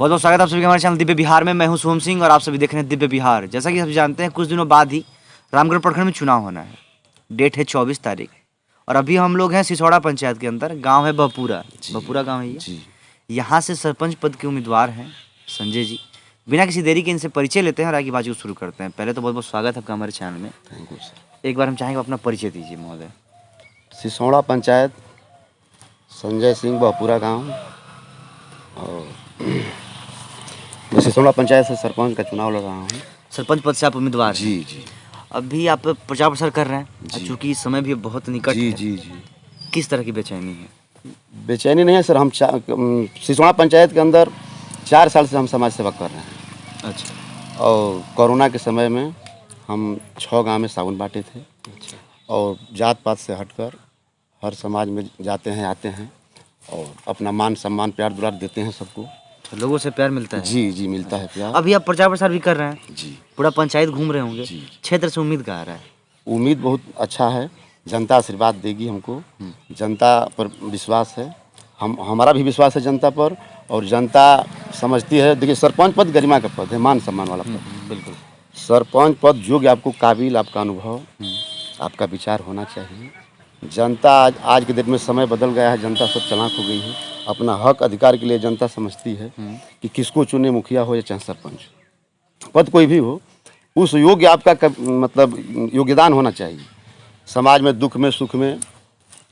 बहुत बहुत स्वागत है आप सभी का हमारे चैनल दिव्य बिहार में। मैं हूं सोम सिंह और आप सभी देख रहे हैं दिव्य बिहार। जैसा कि सभी जानते हैं, कुछ दिनों बाद ही रामगढ़ प्रखंड में चुनाव होना है। डेट है 24 तारीख और अभी हम लोग हैं सिसौड़ा पंचायत के अंदर। गांव है बहपुरा, बहपुरा गांव है ये। जी। यहाँ से सरपंच पद के उम्मीदवार हैं संजय जी। बिना किसी देरी के इनसे परिचय लेते हैं और आगे बातचीत शुरू करते हैं। पहले तो बहुत बहुत स्वागत है आपका हमारे चैनल में। Thank you sir. एक बार हम चाहेंगे अपना परिचय दीजिए महोदय। सिसौड़ा पंचायत, संजय सिंह, बहपुरा गांव। और मैं सिसौड़ा पंचायत से सरपंच का चुनाव लड़ रहा हूँ। सरपंच पद से आप उम्मीदवार हैं। जी जी अभी आप प्रचार प्रसार कर रहे हैं, जी। चूँकि समय भी बहुत निकट जी है। जी जी। किस तरह की बेचैनी है? बेचैनी नहीं है सर, हम सिसौड़ा पंचायत के अंदर 4 साल से हम समाज सेवा कर रहे हैं। अच्छा। और कोरोना के समय में हम 6 गांव में साबुन बांटे थे। अच्छा। और जात पात से हटकर हर समाज में जाते हैं, आते हैं और अपना मान सम्मान प्यार दुलार देते हैं सबको। तो लोगों से प्यार मिलता है? जी जी, मिलता है प्यार। अभी आप प्रचार प्रसार भी कर रहे हैं, जी। पूरा पंचायत घूम रहे होंगे। जी। क्षेत्र से उम्मीद क्या आ रहा है? उम्मीद बहुत अच्छा है, जनता आशीर्वाद देगी हमको। जनता पर विश्वास है, हमारा भी विश्वास है जनता पर। और जनता समझती है, देखिए सरपंच पद गरिमा का पद है, मान सम्मान वाला पद। बिल्कुल। सरपंच पद योग्य, आपको काबिल, आपका अनुभव, आपका विचार होना चाहिए। जनता आज के दिन में समय बदल गया है, जनता सब चालाक हो गई है। अपना हक अधिकार के लिए जनता समझती है कि किसको चुने, मुखिया हो या चाहे सरपंच, पद कोई भी हो, उस योग्य आपका मतलब योगदान होना चाहिए। समाज में दुख में सुख में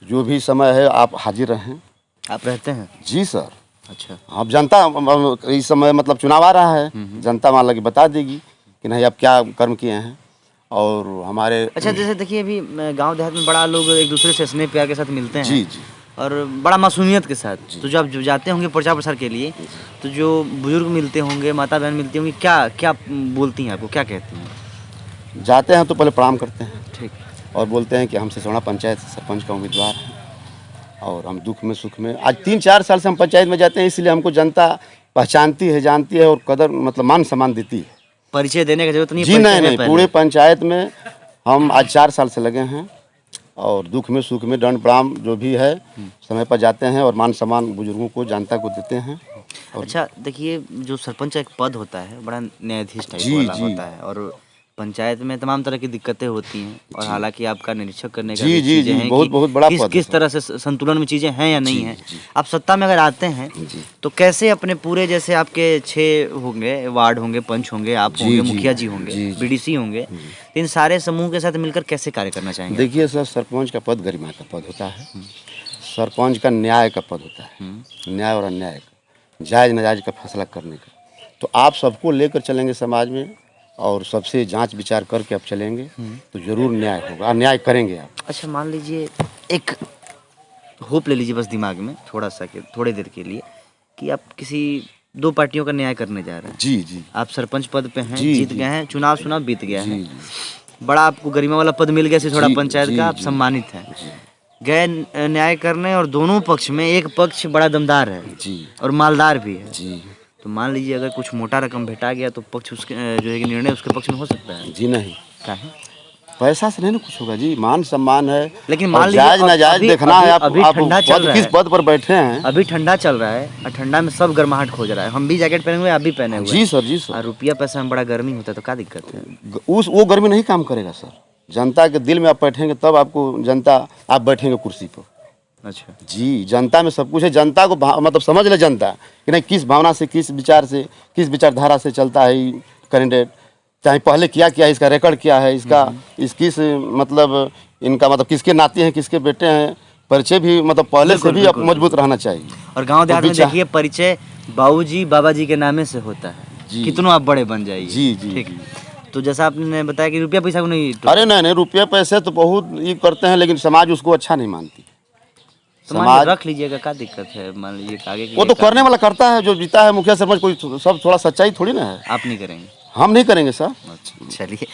जो भी समय है आप हाजिर रहें। आप रहते हैं? जी सर। अच्छा। अब जनता इस समय मतलब चुनाव आ रहा है, जनता मान लगे बता देगी कि नहीं आप क्या कर्म किए हैं। और हमारे अच्छा, जैसे देखिए अभी गांव देहात में बड़ा लोग एक दूसरे से स्नेह प्यार के साथ मिलते हैं। जी जी। और बड़ा मासूमियत के साथ। तो जब जो जाते होंगे प्रचार प्रसार के लिए, तो जो बुजुर्ग मिलते होंगे, माता बहन मिलती होंगी, क्या क्या बोलती हैं आपको, क्या कहती हैं? जाते हैं तो पहले प्रणाम करते हैं। ठीक। और बोलते हैं कि हम सिसौड़ा पंचायत से सरपंच का उम्मीदवार हैं और हम दुख में सुख में, आज 3-4 साल से हम पंचायत में जाते हैं, इसलिए हमको जनता पहचानती है, जानती है और कदर मतलब मान सम्मान देती है। परिचय देने की जरूरत नहीं? जी नहीं, पूरे पंचायत में हम आज 4 साल से लगे हैं और दुख में सुख में दंड प्रणाम जो भी है समय पर जाते हैं और मान सम्मान बुजुर्गों को, जनता को देते हैं। और अच्छा, देखिए जो सरपंच एक पद होता है बड़ा न्यायाधीश टाइप जी वाला जी होता है और पंचायत में तमाम तरह की दिक्कतें होती हैं। और हालांकि आपका निरीक्षक करने का जी भी जी चीजें जी, हैं बहुत कि बहुत बड़ा पद है किस सर। तरह से संतुलन में चीजें हैं या नहीं जी, हैं। जी। आप सत्ता में अगर आते हैं जी। तो कैसे अपने पूरे, जैसे आपके 6 होंगे वार्ड होंगे, पंच होंगे, आप जी, होंगे, जी, मुखिया जी होंगे, जी, जी। बीडीसी होंगे, तो इन सारे समूह के साथ मिलकर कैसे कार्य करना चाहेंगे? देखिए सर, सरपंच का पद गरिमा का पद होता है। सरपंच का न्याय का पद होता है, न्याय और अन्याय का, जायज़ नाजायज़ का फैसला करने का। तो आप सबको लेकर चलेंगे समाज में और सबसे जांच विचार करके आप चलेंगे तो ज़रूर न्याय होगा, न्याय करेंगे आप। अच्छा, मान लीजिए एक होप ले लीजिए बस दिमाग में थोड़ा सा, थोड़ी देर के लिए, कि आप किसी 2 पार्टियों का न्याय करने जा रहे हैं। जी जी आप सरपंच पद पे हैं, जी, जीत जी। गए हैं, चुनाव बीत गया जी है, जी बड़ा आपको गरिमा वाला पद मिल गया सिसौड़ा जी, पंचायत जी, का, आप जी, सम्मानित हैं। जी गए न्याय करने और दोनों पक्ष में एक पक्ष बड़ा दमदार है जी और मालदार भी है। जी तो मान लीजिए अगर कुछ मोटा रकम भेटा गया तो पक्ष उसके जो है कि निर्णय उसके पक्ष में हो सकता है। जी नहीं, क्या है? पैसा से नहीं ना कुछ होगा जी, मान सम्मान है। लेकिन और मान लीजिए जायज़ नाजायज़ देखना है। आप ठंडा चल पद रहा किस है, पद पर बैठे हैं। अभी ठंडा चल रहा है और ठंडा में सब गर्माहट खोज रहा है। हम भी जैकेट पहने हुए हैं, आप भी पहने हुए जी हैं। सर, जी सर। और रुपया पैसा में बड़ा गर्मी होता है, तो क्या दिक्कत है? वो गर्मी नहीं काम करेगा सर। जनता के दिल में आप बैठेंगे तब आपको जनता, आप बैठेंगे कुर्सी पर। अच्छा। जी, जनता में सब कुछ है। जनता को मतलब समझ ले जनता कि नहीं किस भावना से, किस विचार से, किस विचारधारा से चलता है ये कैंडिडेट, चाहे पहले क्या किया है, इसका रिकॉर्ड क्या है, इसका किस मतलब इनका मतलब किसके नाते हैं, किसके बेटे हैं, परिचय भी मतलब पहले से भी मजबूत रहना चाहिए। और गांव देहात में विचार- देखिए परिचय बाबूजी बाबाजी के नामे से होता है, जी। कितनों आप बड़े बन जाइए। जी जी ठीक। जी। तो जैसा आपने बताया कि रुपया पैसा को नहीं अरे नहीं नहीं, रुपये पैसे तो बहुत ये करते हैं लेकिन समाज उसको अच्छा नहीं मानती। तो मान लीजिए रख लीजिएगा, क्या दिक्कत है? मान लीजिए आगे के वो लिए तो करने वाला करता है, जो जीता है मुखिया सरपंच, कोई सब थोड़ा सच्चाई थोड़ी ना है। आप नहीं करेंगे? हम नहीं करेंगे सर। अच्छा, चलिए,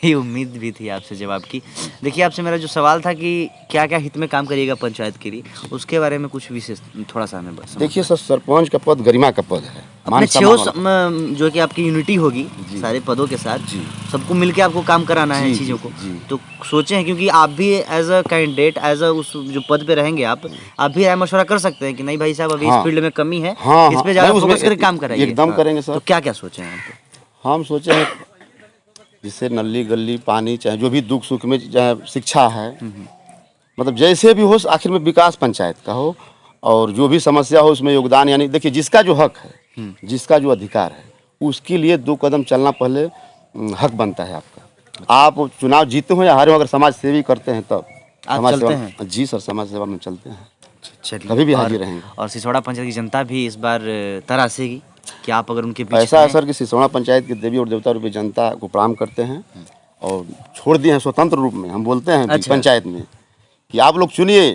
ये उम्मीद भी थी आपसे जवाब की। देखिए, आपसे मेरा जो सवाल था कि क्या क्या हित में काम करिएगा पंचायत के लिए, उसके बारे में कुछ विशेष थोड़ा सा हमें बस देखिए सर, सरपंच का पद गरिमा का पद है, मान अपने सम्मान वाला जो कि आपकी यूनिटी होगी जी। सारे पदों के साथ, जी। सबको मिलके आपको काम कराना है जी, चीज़ों जी, को। जी। तो सोचे हैं, क्योंकि आप भी as a candidate, as a उस जो पद पे रहेंगे आप भी राय मशवरा कर सकते हैं कि नहीं भाई साहब, अभी इस हाँ। फील्ड में कमी है, हाँ, इस हाँ। पे ज़्यादा नहीं, उसमें फोकस करके काम कराइए। एकदम हाँ। करेंगे सर। तो क्या क्या सोचे हैं आप? हम सोचे हैं जिससे नली गली पानी, चाहे जो भी दुख सुख में, चाहे शिक्षा है, मतलब जैसे भी हो, आखिर में विकास पंचायत का हो, और जो भी समस्या हो उसमें योगदान, यानी देखिए जिसका जो हक है, जिसका जो अधिकार है, उसके लिए 2 कदम चलना पहले हक बनता है आपका। आप चुनाव जीते हो या हारे हो, अगर समाज सेवी करते हैं तब आप समाज चलते सेवा हैं? जी सर, समाज सेवा में चलते हैं, चलिए, कभी भी और हाजिर रहेंगे। और सिसोड़ा पंचायत की जनता भी इस बार तरासेगी कि आप अगर उनके पीछे ऐसा है हैं। सर कि सिसोड़ा पंचायत के देवी और देवता रूपी जनता को प्रणाम करते हैं और छोड़ दिए हैं स्वतंत्र रूप में। हम बोलते हैं भी अच्छा। पंचायत में कि आप लोग चुनिए,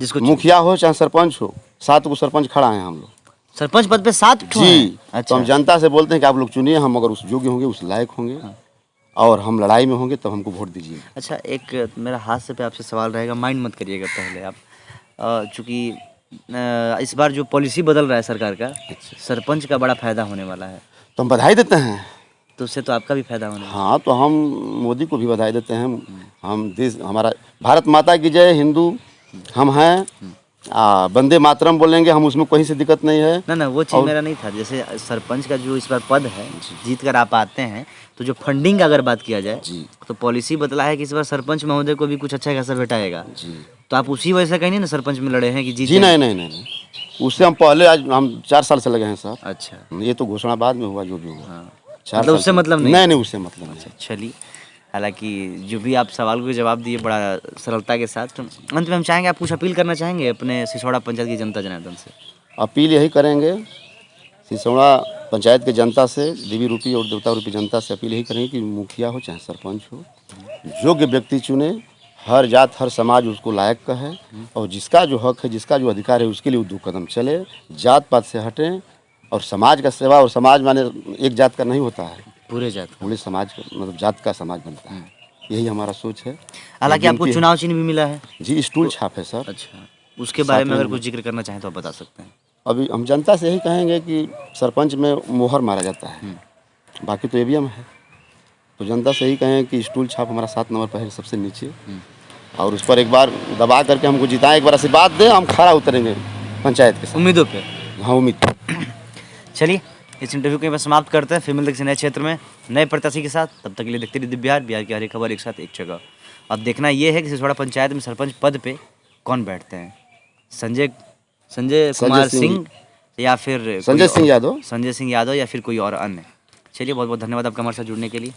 जिसको चुनिए। मुखिया हो चाहे सरपंच हो, 7 को सरपंच खड़ा है हम लोग सरपंच पद पे 7 ठो हैं? जी। तो अच्छा। हम जनता से बोलते हैं कि आप लोग चुनिए, हम अगर उस योग्य होंगे, उस लायक होंगे, और हम लड़ाई में होंगे, तब हमको वोट दीजिए। अच्छा, एक मेरा हाथ से पे आपसे सवाल रहेगा, माइंड मत करिएगा पहले आप। चूँकि इस बार जो पॉलिसी बदल रहा है सरकार का, सरपंच का बड़ा फायदा होने वाला है, तो हम बधाई देते हैं। तो उससे तो आपका भी फायदा होने वाला हाँ, तो हम मोदी को भी बधाई देते हैं। हम देश, हमारा भारत माता की जय, हिंदू हम हैं। वंदे मातरम बोलेंगे हम, उसमें कहीं से दिक्कत नहीं है। ना वो चीज़ और मेरा नहीं था। जैसे सरपंच का जो इस बार पद है, जीत कर आप आते हैं, तो जो फंडिंग का अगर बात किया जाए, जी। तो पॉलिसी बदला है कि इस बार सरपंच महोदय को भी कुछ अच्छा खासा भेटाएगा। जी। तो आप उसी वजह से कहीं नहीं ना सरपंच में लड़े हैं कि जीत जी जाएं? नहीं, उससे हम पहले, आज हम 4 साल से लगे हैं सर। अच्छा। ये तो घोषणा बाद में हुआ, जो भी हुआ। हाँ। 4 मतलब साल उससे से मतलब नहीं? नहीं, उससे मतलब नहीं। चलिए, हालांकि जो भी आप सवाल को जवाब दिए बड़ा सरलता के साथ, तो अंत में हम चाहेंगे, आप कुछ अपील करना चाहेंगे अपने सिसोड़ा पंचायत की जनता जनार्दन से? अपील यही करेंगे सिसोड़ा पंचायत के जनता से, देवी रूपी और देवता रूपी जनता से अपील यही करेंगे कि मुखिया हो चाहे सरपंच हो, योग्य व्यक्ति चुने। हर जात हर समाज उसको लायक का है, और जिसका जो हक है, जिसका जो अधिकार है, उसके लिए वो 2 कदम चले, जात पात से हटें, और समाज का सेवा। और समाज माने एक जात का नहीं होता है, पूरे जात का। पूरे समाज का, मतलब जात का समाज बनता है। यही हमारा सोच है। हालांकि आपको विनती है। चुनाव चिन्ह भी मिला है? जी, स्टूल छाप है सर। अच्छा, उसके बारे में 7वें अगर नंबर। कुछ जिक्र करना चाहें तो आप बता सकते हैं। अभी हम जनता से यही कहेंगे कि सरपंच में मोहर मारा जाता है, बाकी तो ईवीएम है। तो जनता से यही कहें कि स्टूल छाप हमारा 7 नंबर पर है, सबसे नीचे, और उस पर एक बार दबा करके हमको जिताएं, एक बार आशीर्वाद दें, हम खड़ा उतरेंगे पंचायत के साथ। उम्मीदों पे। हाँ, उम्मीद। चलिए, इस इंटरव्यू को यहाँ पर समाप्त करते हैं। फिर मिलते हैं किसी नए क्षेत्र में नए प्रत्याशी के साथ। तब तक के लिए देखते रहिए दिव्य बिहार, बिहार की हर एक खबर एक साथ एक जगह। अब देखना ये है कि सिसोड़ा पंचायत में सरपंच पद पे कौन बैठते हैं, संजय संजय कुमार सिंह या फिर संजय सिंह यादव। संजय सिंह यादव या फिर कोई और अन्य। चलिए, बहुत बहुत धन्यवाद आपका हमारे साथ जुड़ने के लिए।